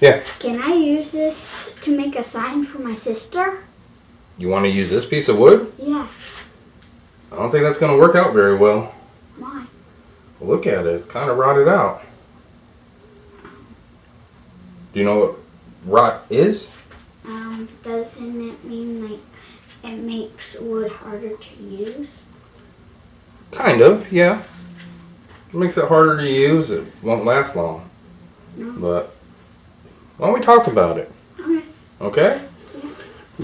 Yeah. Can I use this to make a sign for my sister? You want to use this piece of wood? Yeah. I don't think that's going to work out very well. Why? Look at it. It's kind of rotted out. Do you know what rot is? Doesn't it mean like it makes wood harder to use? Kind of, yeah. It makes it harder to use. It won't last long. No. But why don't we talk about it? Okay. Okay? Yeah.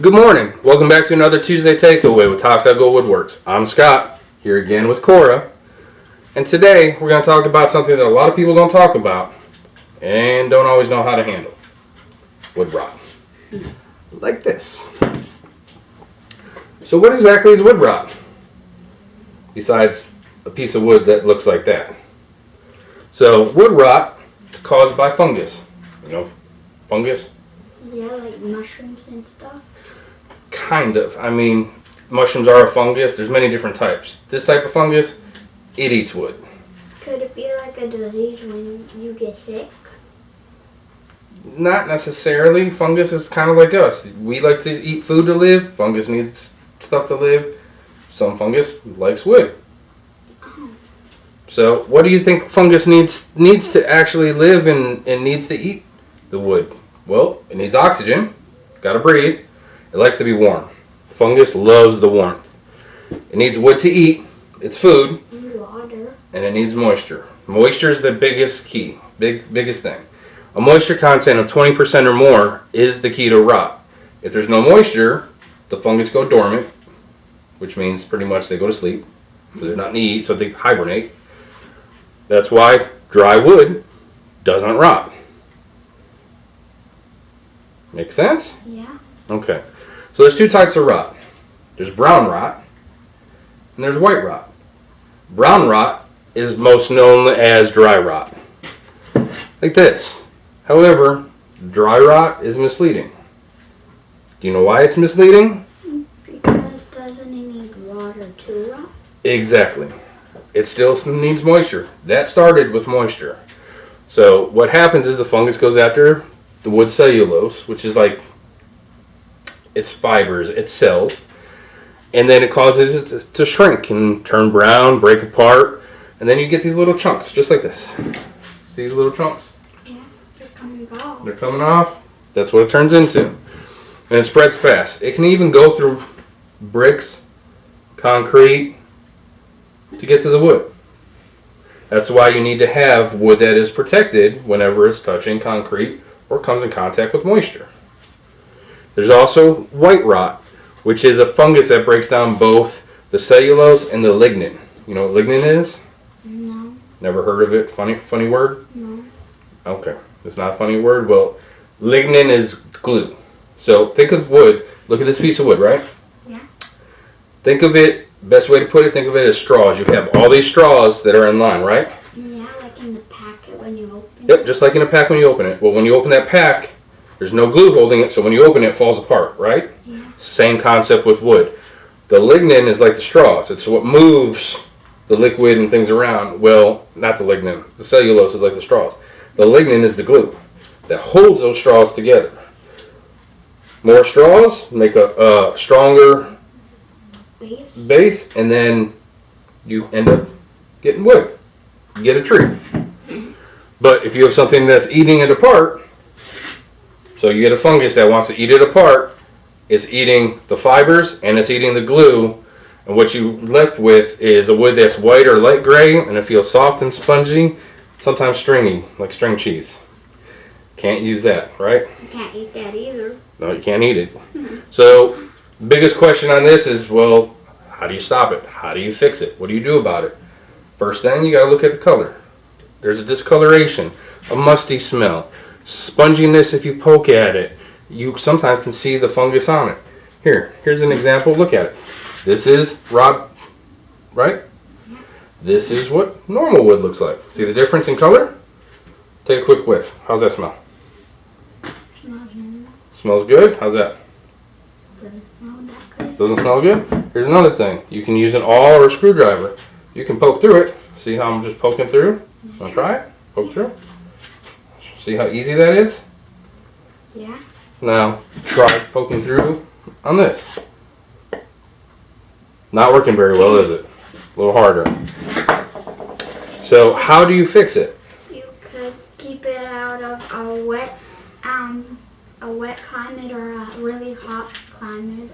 Good morning. Welcome back to another Tuesday Takeaway with Talks That Go Woodworks. I'm Scott, here again with Cora. And today we're going to talk about something that a lot of people don't talk about and don't always know how to handle. Wood rot. Like this. So what exactly is wood rot? Besides a piece of wood that looks like that. So wood rot is caused by fungus. You know, fungus? Yeah, like mushrooms and stuff. Kind of. I mean, mushrooms are a fungus. There's many different types. This type of fungus, it eats wood. Could it be like a disease when you get sick? Not necessarily. Fungus is kind of like us. We like to eat food to live. Fungus needs stuff to live. Some fungus likes wood. So what do you think fungus needs to actually live and needs to eat the wood? Well, it needs oxygen. Got to breathe. It likes to be warm. Fungus loves the warmth. It needs wood to eat. It's food. And water. And it needs moisture. Moisture is the biggest key. Biggest thing. A moisture content of 20% or more is the key to rot. If there's no moisture, the fungus go dormant, which means pretty much they go to sleep. So there's nothing to eat, so they hibernate. That's why dry wood doesn't rot. Make sense? Yeah. Okay. So there's two types of rot. There's brown rot and there's white rot. Brown rot is most known as dry rot. Like this. However, dry rot is misleading. Do you know why it's misleading? Because doesn't it need water to rot? Exactly. It still needs moisture. That started with moisture. So what happens is the fungus goes after the wood cellulose, which is like its fibers, its cells, and then it causes it to shrink and turn brown, break apart, and then you get these little chunks, just like this. See these little chunks? Yeah, they're coming off. They're coming off. That's what it turns into. And it spreads fast. It can even go through bricks, concrete, to get to the wood. That's why you need to have wood that is protected whenever it's touching concrete or comes in contact with moisture. There's also white rot, which is a fungus that breaks down both the cellulose and the lignin. You know what lignin is? No. Never heard of it? Funny word? No. Okay, it's not a funny word. Well, lignin is glue. So think of wood. Look at this piece of wood, right? Yeah. Think of it, best way to put it, think of it as straws. You have all these straws that are in line, right? Yeah, like in the packet when you open it. Yep, just like in a pack when you open it. Well, when you open that pack, there's no glue holding it, so when you open it, it falls apart, right? Yeah. Same concept with wood. The lignin is like the straws. It's what moves the liquid and things around. Well, not the lignin. The cellulose is like the straws. The lignin is the glue that holds those straws together. More straws make a stronger base, and then you end up getting wood. You get a tree. But if you have something that's eating it apart, so you get a fungus that wants to eat it apart, it's eating the fibers and it's eating the glue, and what you left with is a wood that's white or light gray, and it feels soft and spongy, sometimes stringy, like string cheese. Can't use that, right? You can't eat that either. No, you can't eat it. So, biggest question on this is, well, how do you stop it? How do you fix it? What do you do about it? First thing, you got to look at the color. There's a discoloration, a musty smell, sponginess if you poke at it. You sometimes can see the fungus on it. Here's an example. Look at it. This is rot, right? This is what normal wood looks like. See the difference in color? Take a quick whiff. How's that smell? Smells good? How's that? Doesn't smell that good. Doesn't smell good? Here's another thing. You can use an awl or a screwdriver. You can poke through it. See how I'm just poking through? Want to try it? Poke through. See how easy that is? Yeah. Now, try poking through on this. Not working very well, is it? A little harder. So, how do you fix it? You could keep it out of a wet climate or a really hot climate,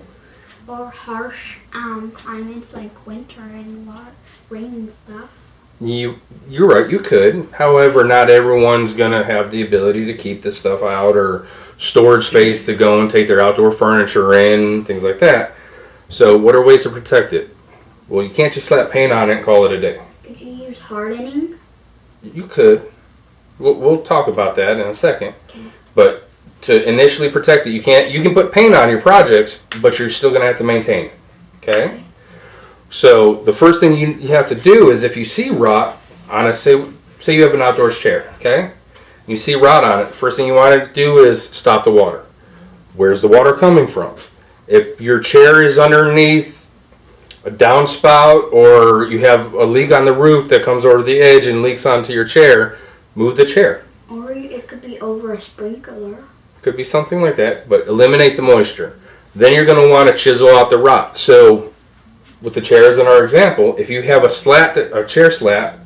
or harsh climates like winter and rain and stuff. You're right, you could. However, not everyone's going to have the ability to keep this stuff out or storage space to go and take their outdoor furniture in, things like that. So what are ways to protect it? Well, you can't just slap paint on it and call it a day. Could you use hardening? You could. We'll talk about that in a second. Okay. But to initially protect it, you can put paint on your projects, but you're still going to have to maintain it. Okay? So the first thing you have to do is, if you see rot on a, say you have an outdoors chair, okay? You see rot on it, first thing you want to do is stop the water. Where's the water coming from? If your chair is underneath a downspout, or you have a leak on the roof that comes over the edge and leaks onto your chair, move the chair. Or it could be over a sprinkler. Could be something like that, but eliminate the moisture. Then you're going to want to chisel out the rot. So with the chairs in our example, if you have a chair slat,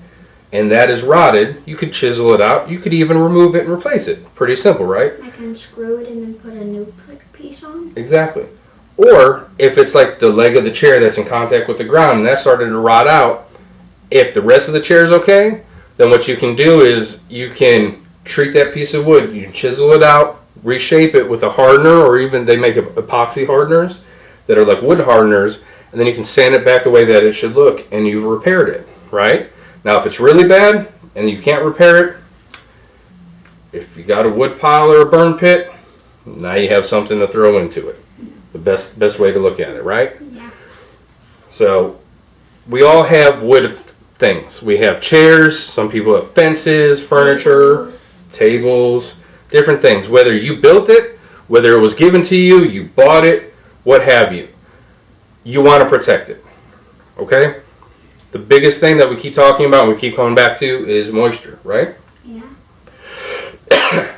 and that is rotted, you could chisel it out. You could even remove it and replace it. Pretty simple, right? I can screw it and then put a new piece on. Exactly. Or if it's like the leg of the chair that's in contact with the ground and that started to rot out, if the rest of the chair is okay, then what you can do is you can treat that piece of wood. You can chisel it out, reshape it with a hardener, or even they make epoxy hardeners that are like wood hardeners, and then you can sand it back the way that it should look, and you've repaired it, right? Now, if it's really bad and you can't repair it, if you got a wood pile or a burn pit, now you have something to throw into it. The best way to look at it, right? Yeah. So we all have wood things. We have chairs. Some people have fences, furniture, tables, different things. Whether you built it, whether it was given to you, you bought it, what have you. You want to protect it. Okay? The biggest thing that we keep talking about and we keep coming back to is moisture, right? Yeah.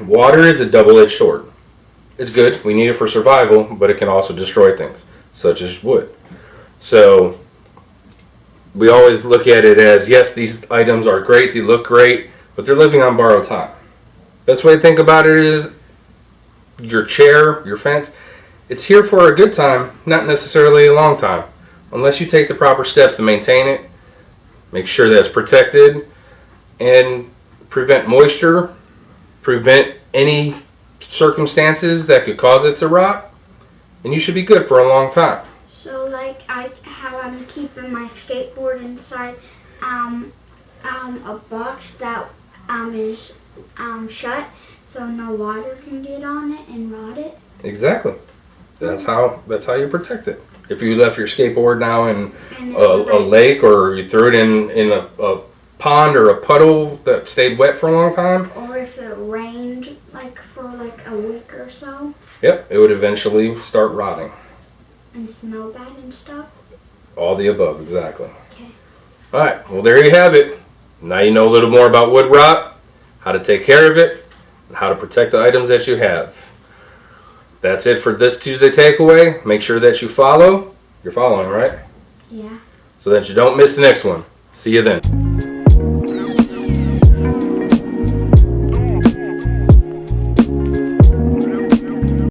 Water is a double-edged sword. It's good. We need it for survival, but it can also destroy things, such as wood. So we always look at it as, yes, these items are great, they look great, but they're living on borrowed time. Best way to think about it is your chair, your fence, it's here for a good time, not necessarily a long time. Unless you take the proper steps to maintain it, make sure that it's protected, and prevent moisture, prevent any circumstances that could cause it to rot, and you should be good for a long time. So like how I'm keeping my skateboard inside a box that is shut, so no water can get on it and rot it. Exactly. That's how you protect it. If you left your skateboard now in a lake, or you threw it in a pond or a puddle that stayed wet for a long time, or if it rained for a week or so, yep, it would eventually start rotting. And smell bad and stuff. All the above, exactly. Okay. All right, well, there you have it. Now you know a little more about wood rot, how to take care of it, and how to protect the items that you have. That's it for this Tuesday takeaway. Make sure that you follow. You're following, right? Yeah. So that you don't miss the next one. See you then.